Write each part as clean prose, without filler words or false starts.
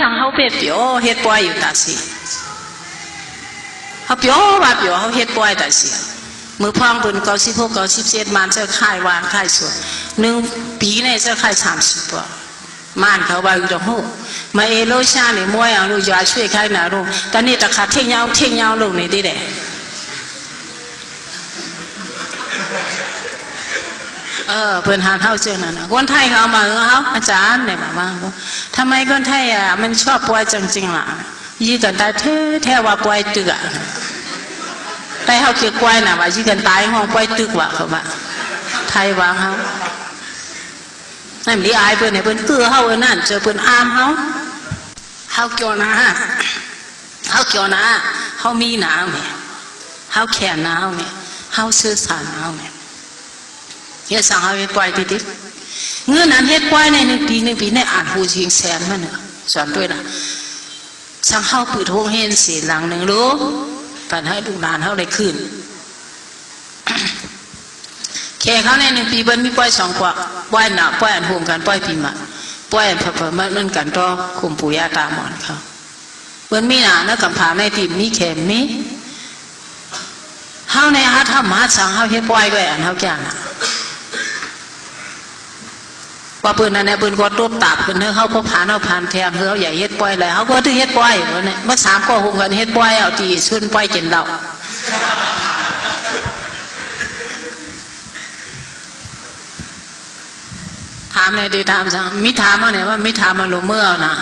ทางเขาเป็ดเปียวเฮ็ดปล่อยอยู่ตาสิเขาเปียวว่าเปียวเขาเฮ็ดปล่อยตาสิมือพองปืน96 97มันจะค่ายวางค่ายส่วน1 ปีเนี่ยจะค่าย30ป่ะมันเขาว่าอยู่ตรงหูมาเอโลชาเนี่ยมวยเอาลูกยาช่วยใครหนาลูกตอนนี้ตะขาเที่ยงลงนี่ดิเด้เพื่อนหาเท่าเจอนั่นนะคนไทยเขามาเขาอาจารย์เนี่ยมาว่าทำไมคนไทยมันชอบปล่อยจริงๆล่ะยี่กันตายแท้ว่าปล่อยตึกแต่เขาเกี่ยวกับน่ะว่ายี่กันตายห้องปล่อยตึกว่ะเขาว่าไทยวางเขานั่นดีอายเพื่อนเนี่ยเพื่อนเกลือเขานั่นเจอเพื่อนอามเขาเกี่ยวนะเขามีหนาวเนี่ยเขาแขนหนาวเนี่ยเขาเสื้อสารหนาวเนี่ยเฮ็ดสั่งเขาไปปล่อยดิเงื่อนนั้นเฮ็ดปล่อยใน1 ปีเนี่ยอ่านหูชิงแสนมันเนี่ยสอนด้วยนะสั่งเขาปืดโฮงเห็นสีหลังหนึ่งรู้แต่ให้ลูกหลานเขาได้ขึ้นแค่เขาใน1 ปีเบิ้ลมีปล่อย2 กว่าปล่อยหนาปล่อยอันโฮมกันปล่อยปีมาปล่อยอันเพิ่มมาเล่นกันต่อคุมปู่ย่าตามอนเขาเบิ้ลมีหนาแล้วกำพาในทีมมีแขมมีเขาในฮะถ้ามาสั่งเขาเฮ็ดปล่อยด้วยอันเขาแก่น่ะว่าปืนนั่นเนี่ยปืนก็ตุ๊บตับปืนเขาพบผ่านแทงเขาใหญ่เฮ็ดปล่อยเลยเขาก็ถึงเฮ็ดปล่อยเนี่ยเมื่อ3 ก็6 กันเฮ็ดปล่อยเอาตีชุนปล่อยกินเหล้าถามเลยดีถามสั่งมิถามมาเนี่ยว่ามิถามมาลงเมื่อนะ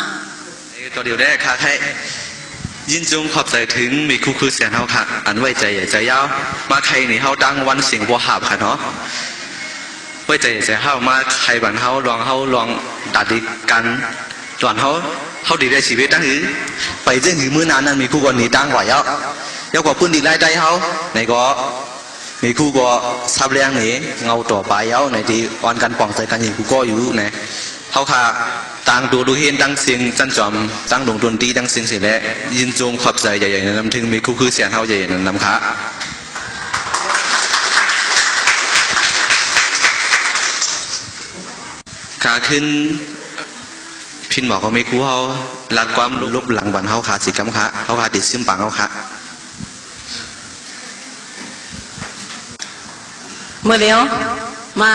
ตัวเดียวได้ค่ะให้ยินจงขอบใจถึงมีคู่คือเสียงเขาค่ะอันไว้ใจใหญ่ใจยาวมาใครนี่เขาดังวันเสียงบัวหาบค่ะเนาะไว้ใจใหญ่ใจเข้ามาใครบันเขาลองดัดดีกันส่วนเขาดีได้ชีวิตตั้งหือไปเรื่องหือมื้อนานนั้นมีคู่คนนี้ตั้งไหวแล้วกว่าพื้นดีไล่ใจเขาในก็มีคู่ก็ซับแรงนี่เงาต่อไปแล้วในที่อ่อนกันป้องใจกันอย่างคู่ก็อยู่ในเขาค่ะต่างดูเห็นตั้งเสียงจันจอมตั้งดวงดนตรีตั้งเสียงเสียและยินจงขอบใจใหญ่ๆนำถึงมีคู่คือเสียงเขาใหญ่ๆนำค่ะขาขึ้นพินบอกเขาไม่คู่เขาลัดความลบหลังบันเขาขาสิกรรมค่ะเขาขาติดซึมปังเขาค่ะเมื่อเดียวมา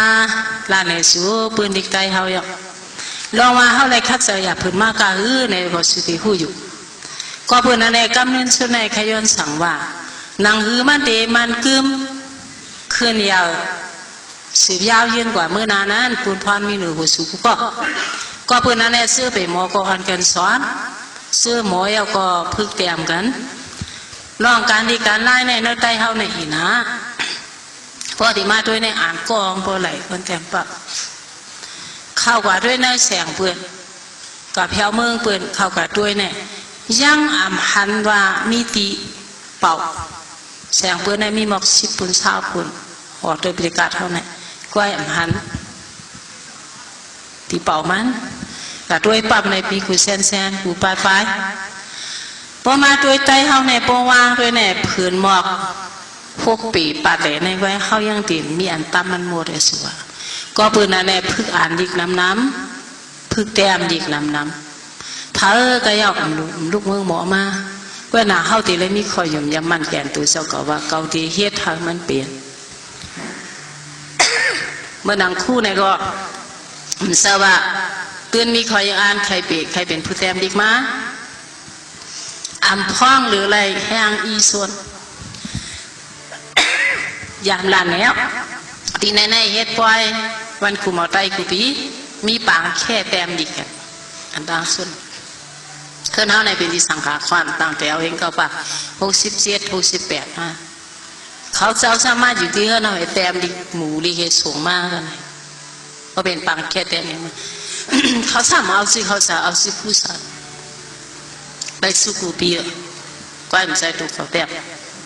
ลานในสูปืนดิกใจเขาอยากลองมาเขาเลยคัดเสียอยากพื้นมากกะในบทสุติหูอยู่ก็พื้นอะไรกำเนิดส่วนในขย้อนสั่งว่านางหือมันเดมันกึมขึ้นยาวสืบยาวยืนกว่าเมื่อนานนั้นปูนพรมีหนูหัวสูก็พื้นอะไรซื้อไปหมอก็อันกันสอนซื้อหมอเอาก็พึกเตรียมกันลองการดีการไล่ในน้อยใต้เขาในหินะพอที่มาด้วยในอ่านกองพอไหลคนแถมปะเข้ากว่าด้วยในแสงเปื่อนกับแถวเมืองเปื่อนเข้ากว่าด้วยเนี่ยยังอ่ำหันว่ามีตีเป่าแสงเปื่อนในมีหมอก10 ปุ่น20 ปุ่นหอดโดยบริการเท่านั้นก้อยอ่ำหันตีเป่ามันกับด้วยปั๊บในปีกูแซนกูปลายพอมาด้วยใจเขาในปวางด้วยในผืนหมอกพวกปีปัดเลยในไว้เขายังติ่นมีอันตั้มมันโมเดสัวก็ปืนอะไรพึกอ่านดิกน้ำพึกแต้มดิกน้ำเธอก็ยอกลูกเมืองหมอมาเว้นหนาเข้าตีเลยมีคอยยมยำมันแก่นตัวเจ้าก็ว่าเกาตีเฮ็ดทางมันเปลี่ยนเมื่อนางคู่ในก็ทราบว่าปืนมีคอยยังอ่านใครเป็นผู้แต้มดิกมาอ่ำพ้องหรืออะไรแห้งอีส่วนยามลานแล้วที่ในเฮ็ดปล่อยวันคุมเอาไตคุปีมีปางแค่แต้มดิกันอันต่างส่วนเคลื่อนเท้าในเป็นที่สังขารความต่างแต่เอาเองก็ปะ67 68เขาเจ้าสามารถอยู่ที่เขาหน่อยแต้มดิหมูดิเฮ็ดสูงมากกันก็เป็นปางแค่แต้มเองเขาสามารถเอาสิเขาสาเอาสิผู้สาวไปสู้กูปีก็ไม่ใช่ถูกเขาแต้ม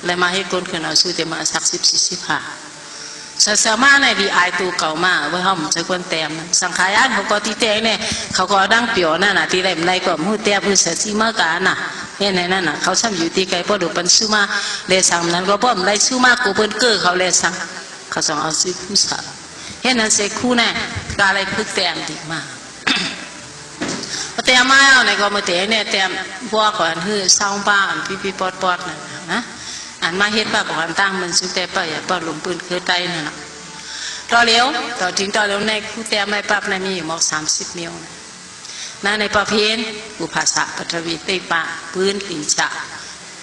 เลยมาให้คนคนเอาสู้แต่มาสัก10 40สามารถในดีไอตัวเก่ามาไว้ห้องใช้คนแต้มสังขารเขาก็ตีแตงเนี่ยเขาก็ดังเปียวนั่นน่ะที่ไรไม่ก็มือแต้มมือเสียซีมากาน่ะเนี่ยในนั่นน่ะเขาซ้ำอยู่ที่ไกลพอดูเป็นสู้มาเลยสั่งนั้นก็ป้อมไรสู้มากกูเป็นเกอเขาเลยสั่งเขาส่งเอาซื้อผู้สาวเห็นนั้นเสกคู่เนี่ยการอะไรพึกแต้มดีมาก แต่มาเอาในก็มาแต่เนี่ยแต่พวกก่อนคือซองบ้านพี่ปอดนะอันมาเฮ็ดบ้าก่อนตั้งมันสุดแต่ไปอย่าปอดหลุมปืนคือไตนั่นน่ะต่อเลี้ยวต่อถึงต่อเลี้ยวในคู่แต่ไม่ปั๊บในมีอยู่มอก30 มิลนั่นในประเพณอุภาษาปัทวีเตปะปืนลินจะ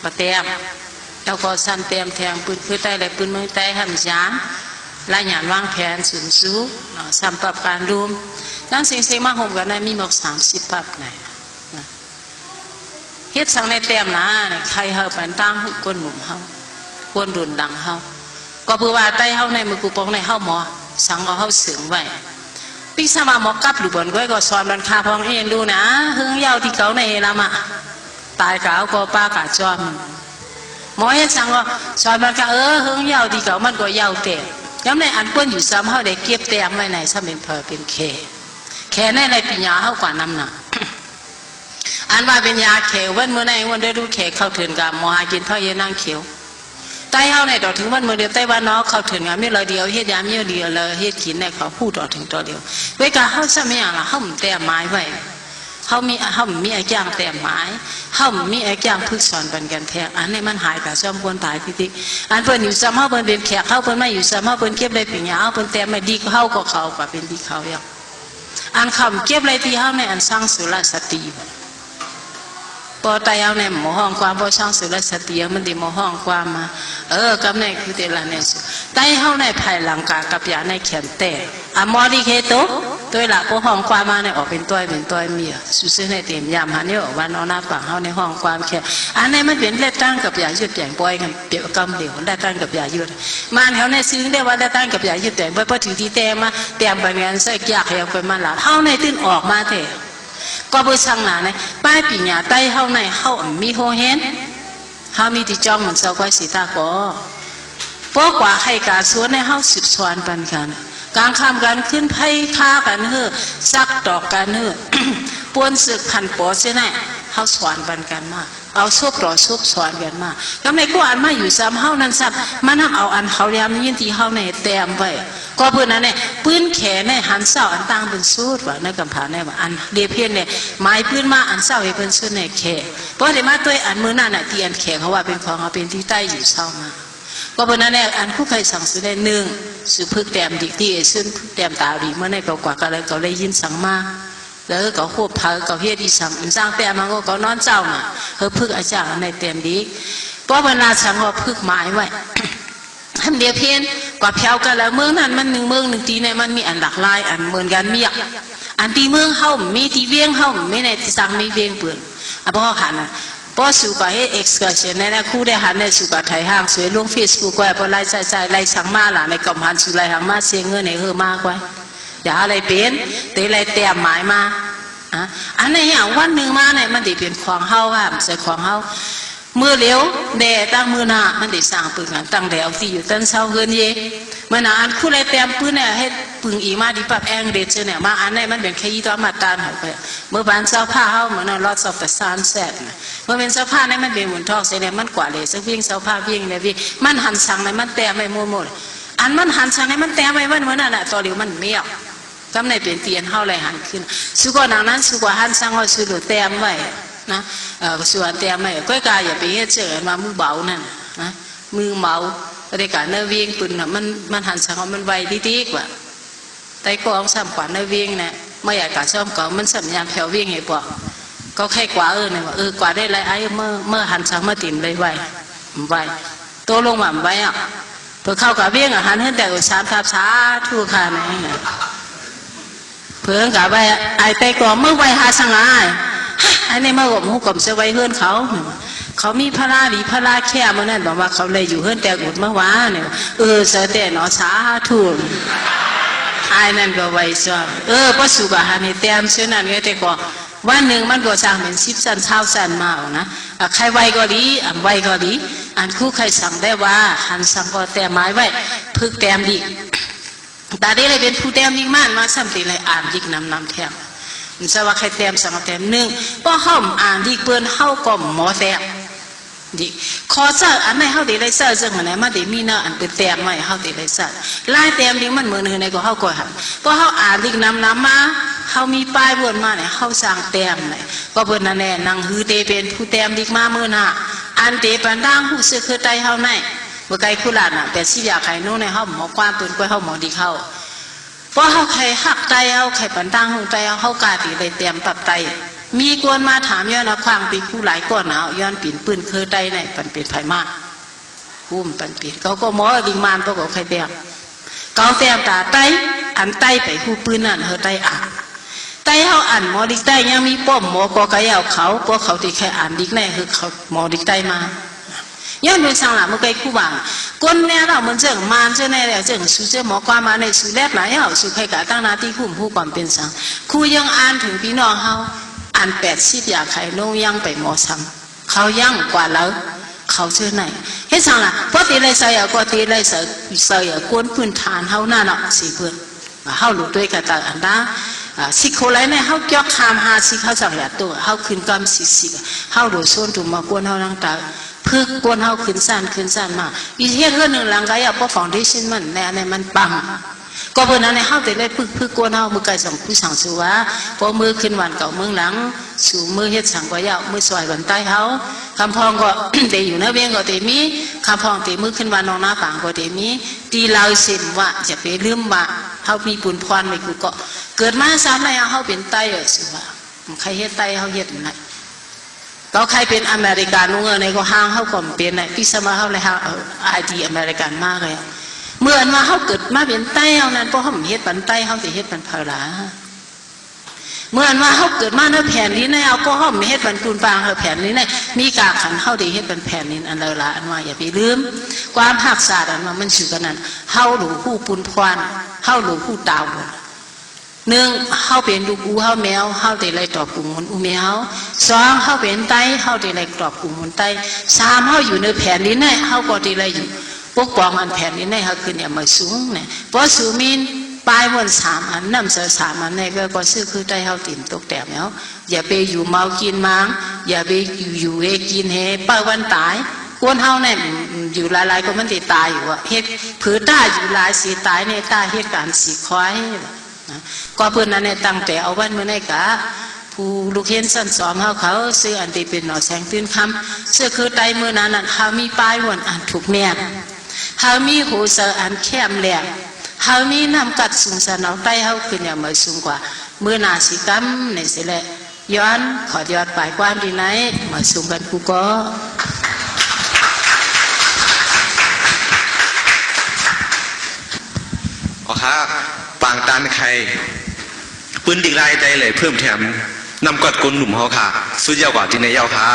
ปะเตียมแล้วก็สั้นเตียมแทงปืนคือไตและปืนเมืองไตหันยานลายหยานวางแผนสูงสูงสัมปรับการรวมนั่นเสียงมาห่มกันในมีหมอก30 ปับไหนเฮ็ดสังในเตียมนะใครเฮาเป็นตั้งหุกวนหนุ่มเฮากวนดุนดังเฮาก็เพื่อว่าไตเฮาในมือกูปองในเฮาหมอสังเอาเฮาเสืองไว้ปีสมาหมอกับหรือบนก้อยก็สอนบันคาพองเองดูนะเฮืองยาวที่เขาในละมะตายกาวก็ป้ากาจอมหมอเฮ็ดสังก็สอนบันคาเฮืองยาวที่เขามันก็ยาวเตะย้ำในอันป้นอยู่ซ้ำเฮาได้เก็บแต้มไว้ในซ้ำเป็นเพอเป็นแค่ในปัญญาเฮากว่าน้ำหนักอันว่าเป็นยาเขียววันเมื่อไหร่วันได้รู้เขียวเข้าถึงกับมหากินพ่อเย็นนั่งเขียวไต้เฮาในต่อถึงวันเมื่อเดียวไต้วันน้อเข้าถึงกับไม่เลยเดียวเฮ็ดยามเยอะเดียวเลยเฮ็ดกินในเขาพูดต่อถึงต่อเดียวเวกาเฮาซ้ำอย่างละเฮาแต่ไม้ไว้เฮามีไอ้ย่างแต่ไม้เฮามีไอ้ย่างพึกสอนเป็นกันแท้อันนี้มันหายกับซ้ำคนตายพิธีอันเพิ่นอยู่ซ้ำเฮาเพิ่นเป็นแขกเฮาเพิ่นไม่อยู่ซ้ำเฮาเพิ่นเก็บได้ปัญญาเฮาเพิ่นแต่ไม่ดีเฮาก็เขากว่าเป็นดีเขาอย่างอันคำเก็บไรที่เฮาในอันสร้างสุรสติพอตายเอาในหมู่ห้องความพอสร้างสุรสติมันดีหมู่ห้องความมากำในคือเดลาในสุตายเฮาในภายหลังกากับยาในแขนแต่อมอดีเคโตตัวละพอห้องความมาในออกเป็นตัวเมียสุดในเต็มยามหันเนี่ยวันเอาหน้าปังเฮาในห้องความแค่อันนี้มันเป็นเลือดตั้งกับยายืดแยงปล่อยกันเปียกกำเหลวได้ตั้งกับยายืดมันเฮาในซื้อได้ว่าได้ตั้งกับยายืดแยงพอถึงที่แต่มาเตรียมไปงานใส่ยากเฮาไปมาหลาเฮาในตื่นออกมาเถอะก็บ่สั่งหนาในป้ายปีญาไต้เฮาในเฮามีโฮเห็นเฮามีที่จ้องมันเซาไว้สิตาก็เพราะกว่าให้การสวนในเฮาสืบสวนปันกันกลางคำกันขึ้นไพ่ฆ่ากันเฮ้อซักดอกกันเฮ้อปวนศึกขันปอเสียแน่เฮาสวนปันกันมาเอาซุบต่อซุบสอนกันมาก็ในกูอันมาอยู่ซ้ำเฮานั้นซ้ำมันเอาอันเขายามยินที่เฮาในเต็มไว้ก็เพื่อนนั้นเนี่ยปืนแขนในหันเศร้าอันต่างเป็นสูตรว่าในกำผาในว่าอันเดียเพียนเนี่ยไม้ปืนมาอันเศร้าให้เป็นสูตรในแขเพราะเดี๋ยวมาตัวอันมือหน้าน่ะที่อันแขเขาว่าเป็นของเขาเป็นที่ใต้อยู่เศร้ามาก็เพื่อนนั้นเนี่ยอันคู่ใครสั่งซื้อได้หนึ่งสืบพึกแต้มดิที่ซึ่งแต้มตาดีเมื่อในกว่ากันเลยก็เลยยินสั่งมาแล้วก็ควบพาก็เฮ็ดอีสั่งสร้างแต่มันก็นอนเจ้ามาเฮอพึกอาจารย์ในเต็มดีเพราะเวลาสั่งก็พึกหมายไว้ทำเดียวเพี้ยนกว่าเพียวกันแล้วเมืองนั้นมันเมืองหนึ่งตีในมันมีอันหลากหลายอันเหมือนกันมีอันที่เมืองเฮามีที่เวียงเฮาไม่ในที่สั่งมีเวียงเปื่อนเพราะหันนะเพราะสุกาเฮเอ็กซ์เคชันในคู่ได้หันในสุกาไทยห้างสวยลงเฟซบุ๊กไว้พอไล่ใจไล่สั่งมาล่ะในกำหันสุไล่หางมาเสียเงินในเฮอมากไว้อย่าอะไรเป็นเตะไรเตะหมายมาอันนี้อย่างวันหนึ่งมาเนี่ยมันได้เป็นของเฮาค่ะใส่ของเฮามือเลี้ยวแดดตั้งมือหน้ามันได้สร้างปืนกันตั้งแดดเอาที่อยู่ต้นเสาเฮือนเย่เมื่อนานคู่ไรเตะปืนเนี่ยให้ปืนอีมาดีปับแองเดชเนี่ยมาอันนี้มันเป็นแค่ยี่ตัวมาตานหัวไปเมื่อบานเสาผ้าเฮาเหมือนเราสอบแต่ซานแซดเมื่อเป็นเสาผ้าเนี่ยมันเป็นหมุนทอกเสียเนี่ยมันกว่าเลยสักวิ่งเสาผ้าวิ่งเนี่ยวิ่งมันหันสั่งเนี่ยมันแตะไม่มัวหมดอันมันหันสั่งเนี่ยมันแตะไม่วันเมื่อนั้นแหละตัวเดียวมันเมี่ยวกำในเป็นเตียนเฮาไรหันขึ้นสุกว่านังนั้นสุกว่าหันสั่งว่าสุดแต้มไว้นะส่วนแต้มไว้ก็กายอย่าไปเฮ็ดเจอมามือเบานั่นนะมือเบาแต่การเนื้อเวียงปืนมันหันสั่งมันไวดีๆกว่าแต่ก็เอาซ้ำกว่าเนื้อเวียงเนี่ยไม่อยากกะซ่อมก็มันสัญญาณแผ่วเวียงให้ปะก็แค่กว่าเนี่ยว่ากว่าได้ไรไอ้เมื่อหันสั่งมาติ่มเลยไวโตลงมาไวอ่ะเพื่อเข้ากับเวียงหันให้แต่อุตสาหทับช้าทั่วคาไหนเพื่อนกับไปไอ้แต่ก่อนเมื่อไว้หาสังไอ้ในเมื่อผมหุกกลมเสไว้เฮือนเขามีพระราดีพระราแค่เมื่อนั้นบอกว่าเขาเลยอยู่เฮือนแต่อุดเมื่อวานเนี่ยเสด็จหนอสาธุไอ้นั่นก็ไว้ซ้อมพระสุกหันให้เต็มเช่นนั้นก็แต่ก่อนวันหนึ่งมันก็สร้างเป็น10 ชั้น20 ชั้นมานะใครไว้ก็ดีไว้ก็ดีอันคู่ใครสั่งได้ว่าหันสั่งก็แต่ไม้ไว้พึกแต้มดีแต่ได้เลยเป็นผู้แต้มยิ่งมากมาสัมติเลยอ่านยิ่งนำแถมมันจะว่าใครแต้มสั่งแต้มหนึ่งเพราะห้องอ่านที่เปิ้นเข้าก็หมอแต้มดิขอเจออันไหนเข้าตีไรเจอจังมันไหนมาตีมีเนาะอันเป็นแต้มไม่เข้าตีไรเจอไล่แต้มดิ้งมันเหมือนในก็เข้าก็หันเพราะเขาอ่านที่นำมา เขามีป้ายบนมาเนี่ยเขาสั่งแต้มเลยก็เพิ่นนั่นแหละนางฮือเตเป็นผู้แต้มดิกมามื้อน่ะอันเตปันดังผู้ซื้อคือใจเฮาในบ่ไกลคุลาดน่ะแต่สิอยากให้นู้นในเฮาหมอความเปิ้นกว่าเฮาหมอดิเฮาเพราะเฮาใครฮักใจเฮาใครปันดังฮู้ใจเฮากาติได้แต้มปรับใจมีกวนมาถามย้อนว่าควางปีผู้หลายก้อนหนาวย้อนปิ่นปืนคือใจในปันเป็นไผมาหุ้มปันปิดเขาก็หมอดิงมานตัวก็ใครแต้มเกาแต้มตาไตอันไตไปผู้ปืนนั่นเฮาไตอ่านไตเฮาอ่านหมอดิกไตยังมีป้อมหมอก็กะยาวเขาพวกเขาที่แค่อ่านดิกแน่คือเขาหมอดิกไตมาย้อนโดยสั่งละเมื่อไกลคู่บางก้นแน่เรามันเจิงมานเจ้าแน่แล้วเจิงสู้เจ้าหมอกว่ามาในสู้แลบหลายเฮาสู้ใครกะตั้งหน้าที่คุ้มผู้ความเป็นสังครูยังอ่านถึงพี่น้องเฮาอ่าน80อยากใครโนยังไปหมอซ้ำเขายังกว่าแล้วเขาเชื่อไหนเฮ็ดสั่งละเพราะตีไรใส่ก็ตีไรใส่กวนพื้นฐานเฮาหน้าเนาะสิเพิ่นเฮารู้ด้วยกันตาอันดาสิโคไลเนี่ยเฮาเกี่ยวคามหาสิเขาจังอย่าตัวเฮาขึ้นกำสิเฮารู้ส่วนถูกมากวนเฮานั่งตาพึกกวนเฮาขึ้นซ่านมาอีเฮ็ดเฮือนนึงหลังกายบ่ฟาวเดชั่นมันแน่มันปังก็เพิ่นนั้นเฮาได้พึกกวนเฮามือไกลสองผู้สั่งสู่ว่าพอมือขึ้นวันเก่ามือหลังสู่มือเฮ็ดสั่งก็ยาวมือซอยบันใต้เฮาคำพองก็ ได้อยู่นะเวียงก็ได้มีคำพองตีมือขึ้นวันนองหน้าปางก็ได้มีตีลาวสิมว่าจะไปลืมว่าเฮามีบุญพรไว้กูก็เกิดมาซ้ำในเฮาเป็นไต้สิว่าใครเฮ็ดไต้เฮาเฮ็ดไหนก็ใครเป็นอเมริกันนู่นในก็ห้างเฮาก็เป็นไหนพี่สมาเฮาเลยเฮาIDอเมริกันมากเลยเมื่อมาเฮาเกิดมาเป็นไต้เฮานั้นเพราะเฮาเฮ็ดปันไต้เฮาสิเฮ็ดปันภาระเมื่อมาเฮาเกิดมาในแผ่นดินในเอาก็เฮาเฮ็ดปันปูนปางเฮาแผ่นดินในมีกาขันเฮาได้เฮ็ดปันแผ่นดินอันละละอันว่าอย่าไปลืมความรักษาอันว่ามันสิกันนั้นเฮาหลูผู้ปุนพรเฮาหลูผู้ตาวหนึ่งเฮาเป็นลูกอูเฮาแมวเฮาได้ไล่ตอบกลุ่มมนอูแมวสองเฮาเป็นไตเฮาได้ไล่ตอบกลุ่มมนไตสามเฮาอยู่ในแผ่นดินในเฮาก็ได้ไล่อยู่ปกป้องอันแผ่นดินในเฮาขึ้นอย่ามาสูงเนี่ยเพราะสูมินปลายวัน3อันน้ำเสือ3อันในก็ซื้อคือไตเฮาติ่มตกแต้มแล้วอย่าไปอยู่เมากินมังอย่าไปอยู่เฮกินเฮป้าวันตายกวนเฮาเนี่ยอยู่หลายๆก็มันสิตายอยู่อ่ะเฮ็ดผือต้าอยู่หลายสิตายในต้าเฮ็ดการสิคอยก็เพื่อนนั้นเนี่ยตั้งแต่เอาวันเมื่อไหร่กะผู้ลูกเห็นสั่นสอมเขาซื้ออันที่เป็นหน่อแสงตื่นคำเสื้อคือไตเมื่อนั้นเขามีป้ายวันอ่านถูกแนบเขามีหูเสืออันแคมแหลมเขามีน้ำกัดสูงสนเอาไตเขาขึ้นอย่างไม่สูงกว่าเมื่อนาสิกรรมในสิแหละย้อนขอย้อนไปความดีไหนมาสูงกันกูก็อ๋อครับปางตานใครปืนดิกไล่ใจเลยเพิ่มแถมนำกอดกลหนุ่มเขาค่ะสุดยอดกว่าที่ในยาวค่ะ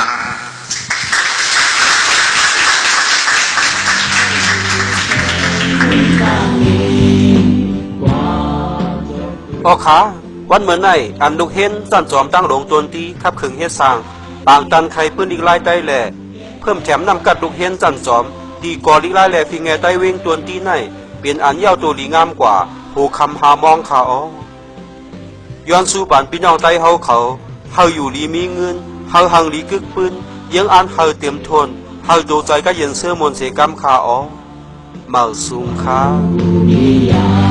ออขาวันเหมือนในอันลูกเห็นสั่นจอมตั้งโรงตนตีขับขึงเฮ็ดสร้างปางตันไข่ปืนดิกไล่ใจแหล่เพิ่มแถมนำกัดลูกเห็นสั่นจอมดีกอดิกไล่แหล่พิงแงใต้เวงตนตีในเป็นอันยาวตัวดีงามกว่าหูคำหามองขาอ๋อย้อนสู่ปานพี่น้องใต้เฮาเขาเฮาอยู่ลีมีเงินเฮาหังลีกึกปืนยังอันเฮาเต็มทนเฮาโดใจก็เย็นเสื้อมนเสกรรมขาอ๋อเมาสูงขา